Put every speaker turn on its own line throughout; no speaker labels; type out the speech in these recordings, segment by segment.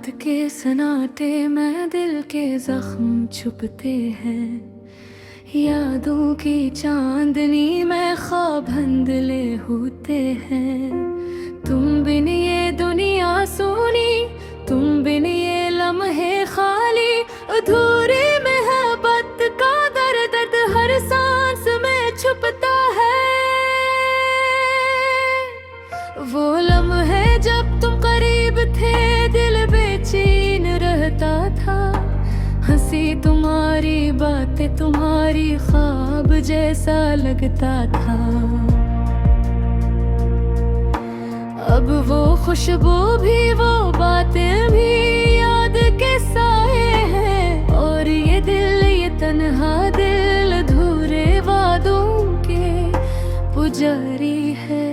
रात के सन्नाटे में दिल के जख्म छुपते हैं, यादों की चांदनी में ख्वाब धुंधले होते हैं। तुम बिन ये दुनिया सोनी, तुम बिन ये लम्हे खाली, अधूरी मोहब्बत का दर्द हर सांस में छुपता है। वो लम्हे जब तुम करीब थे दिल बेचैन रहता था, हंसी तुम्हारी बातें तुम्हारी ख्वाब जैसा लगता था। अब वो खुशबू भी वो बातें भी याद के साए हैं, और ये दिल ये तन्हा दिल अधूरे वादों के पुजारी है।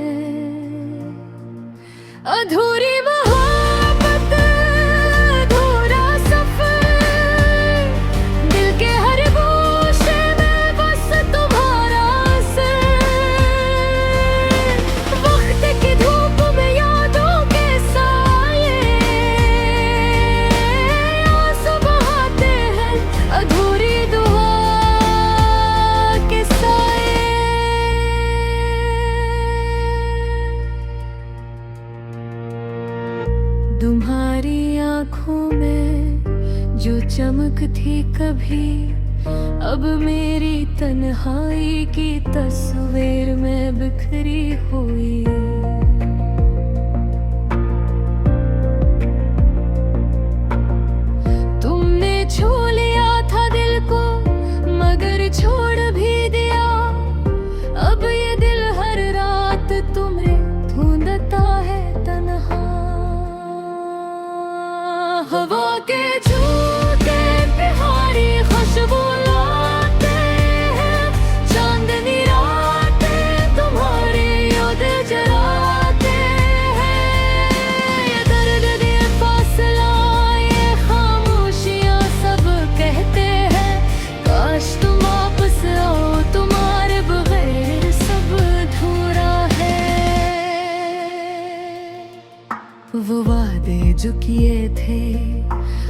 अधूरी मोहब्बत अधूरा सफर, दिल के हर गोशे में बस तुम्हारा असर। वक्त की धूप में यादों के साए आंसू बहाते हैं, अधूरी दुआ के साए। तुम्हारी आँखों में जो चमक थी कभी, अब मेरी तन्हाई की तस्वीर में बिखरी हुई। तुमने छू लिया था दिल को मगर छोड़ भी दिया, अब ये दिल हर रात तुम्हें ढूंढता है तन्हा। हवा के झूठे बिहारी खुशबू लाते हैं, चांदनी रातें तुम्हारी याद जलाते हैं। ये दर्द ये फासला ये खामोशियां सब कहते हैं, काश तुम वापस आओ तुम्हारे बगैर सब अधूरा है। वो वादे जो किए थे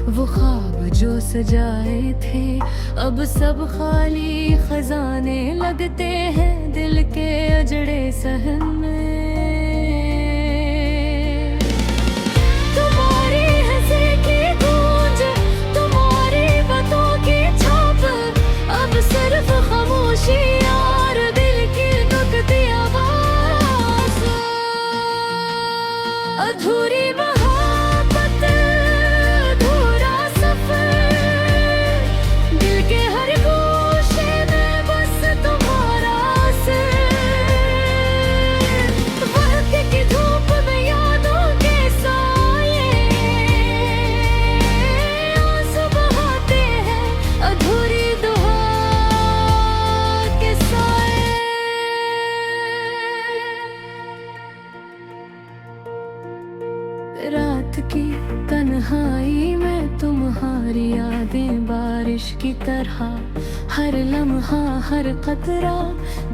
वो ख्वाब जो सजाए थे, अब सब खाली खजाने लगते हैं दिल के अजड़े सहन में। तुम्हारी हंसी की गूंज तुम्हारी बातों की छाप, अब सिर्फ खामोशी यार दिल की दुखती आवाज। अधूरी रात की तन्हाई में तुम्हारी यादें बारिश की तरह, हर लम्हा हर कतरा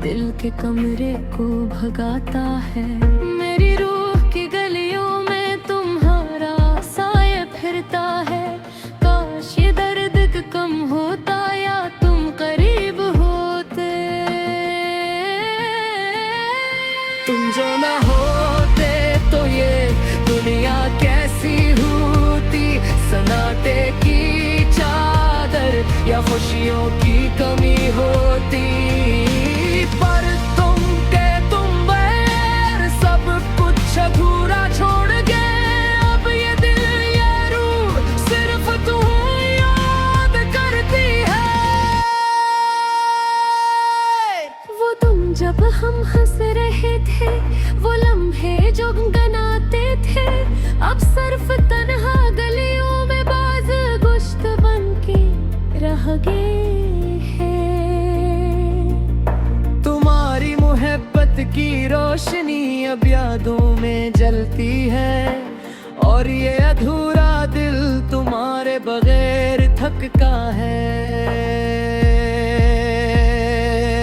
दिल के कमरे को भगाता है। मेरी रूह की गलियों में तुम्हारा साया फिरता है, काश ये दर्द कम होता या तुम करीब होते। तुम जो ना होते तो ये दुनिया कैसी होती, सन्नाटे की चादर या खुशियों की कमी होती। पर तुम बगैर सब कुछ अधूरा छोड़ गए, अब ये दिल ये रूह सिर्फ तुम्हें याद करती है। वो तुम जब हम हंस रहे थे, वो लम्हे जो गनाते थे, अब सिर्फ तन्हा गलियों में बाज गुश्त बन के रह गए हैं। तुम्हारी मोहब्बत की रोशनी अब यादों में जलती है, और ये अधूरा दिल तुम्हारे बगैर थकता है।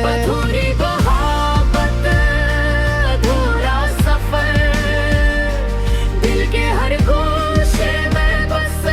अधूरी मोहब्बत अधूरा सफर, दिल के हर गोशे में बस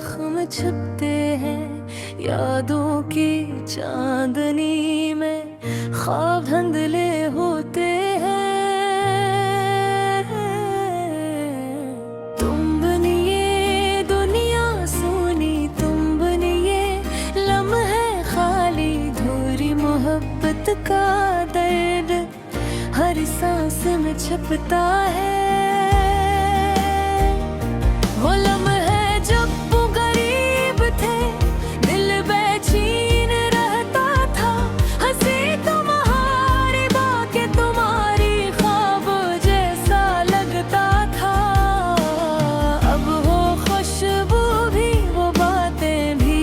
जख्म छिपते हैं यादों की चांदनी में, ख्वाब धुंधले होते हैं। तुम बनी ये दुनिया सोनी, तुम बनी ये लम्हे खाली, धूरी मोहब्बत का दर्द हर सांस में छिपता है। वो लम्हे जब वो गरीब थे, दिल बेचैन रहता था, हंसी तुम्हारी बातें तुम्हारी ख्वाब जैसा लगता था। अब वो खुशबू भी वो बातें भी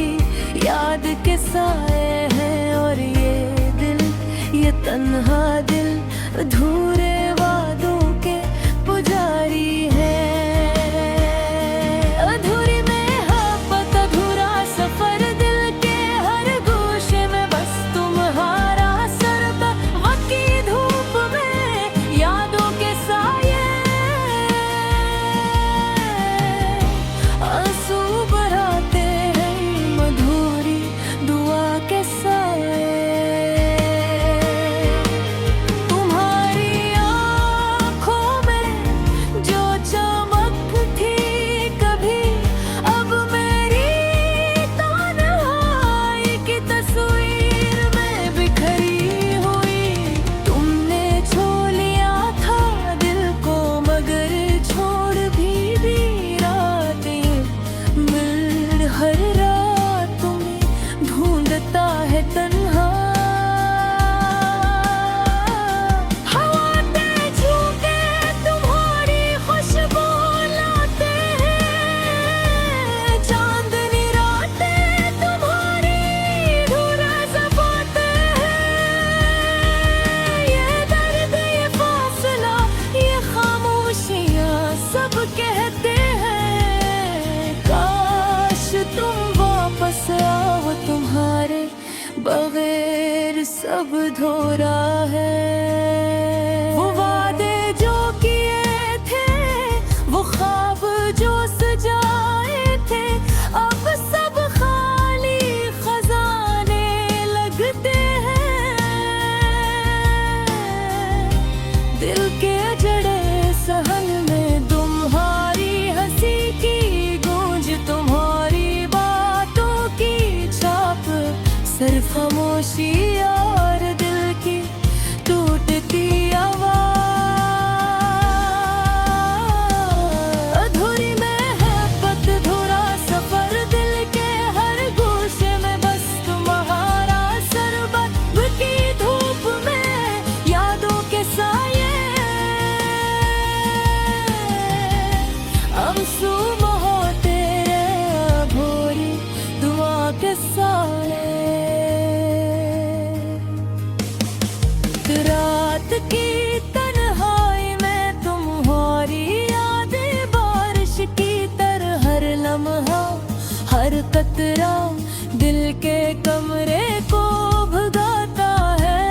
याद के साए हैं, और ये दिल, ये तन्हा दिल अधूरे वादों के पुजारी है। तुम्हारे बगैर सब धोरा है। वो वादे जो किए थे, वो ख्वाब जो सजाए थे, अब सब खाली खजाने लगते हैं। दिल के जड़े सहन में तुम्हारी हंसी की गूंज, तुम्हारी सिर्फ खामोशी और दिल की टूटती आवाज़। अधूरी मोहब्बत, अधूरा सफर, दिल के हर गोशे में बस तुम्हारा सर, बर्फ की धूप में यादों के साये, आंसू बहाते भोरी दुआ के साए। रात की तन्हाई में तुम्हारी यादें बारिश की तरह, हर लम्हा हर कतरा दिल के कमरे को भगाता है।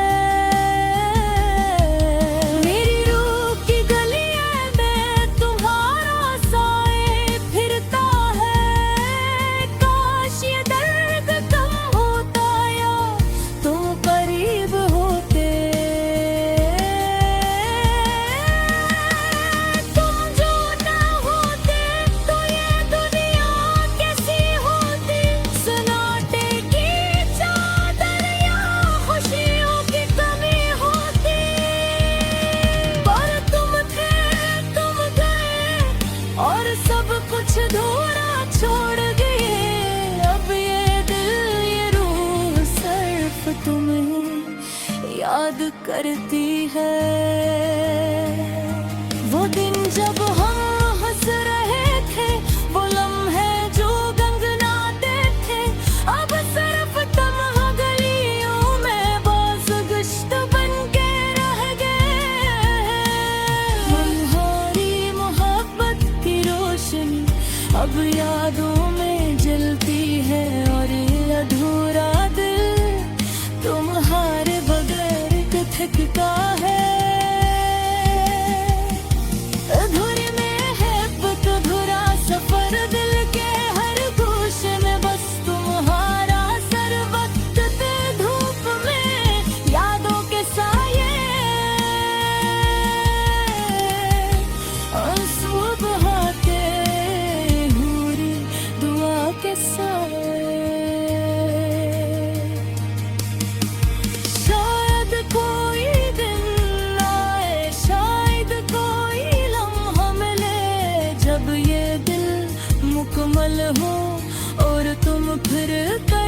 मेरी रूह की गलियों में तुम्हारा साए फिरता है, काश ये दर्द कम होता या तुम करीब होते। कुछ धोरा छोड़ गए, अब ये दिल, ये रूह सिर्फ तुम्हें याद करती है। वो दिन जब हम हंस रहे थे, वो लम्हे जो गंगनाते थे, अब सिर्फ तन्हा गलियों में बाज़ गुश्त बन के रह गए। तुम्हारी मोहब्बत की रोशनी अब यादों में जलती है, और ये अधूरा दिल तुम्हारे बगैर थकता है। फिर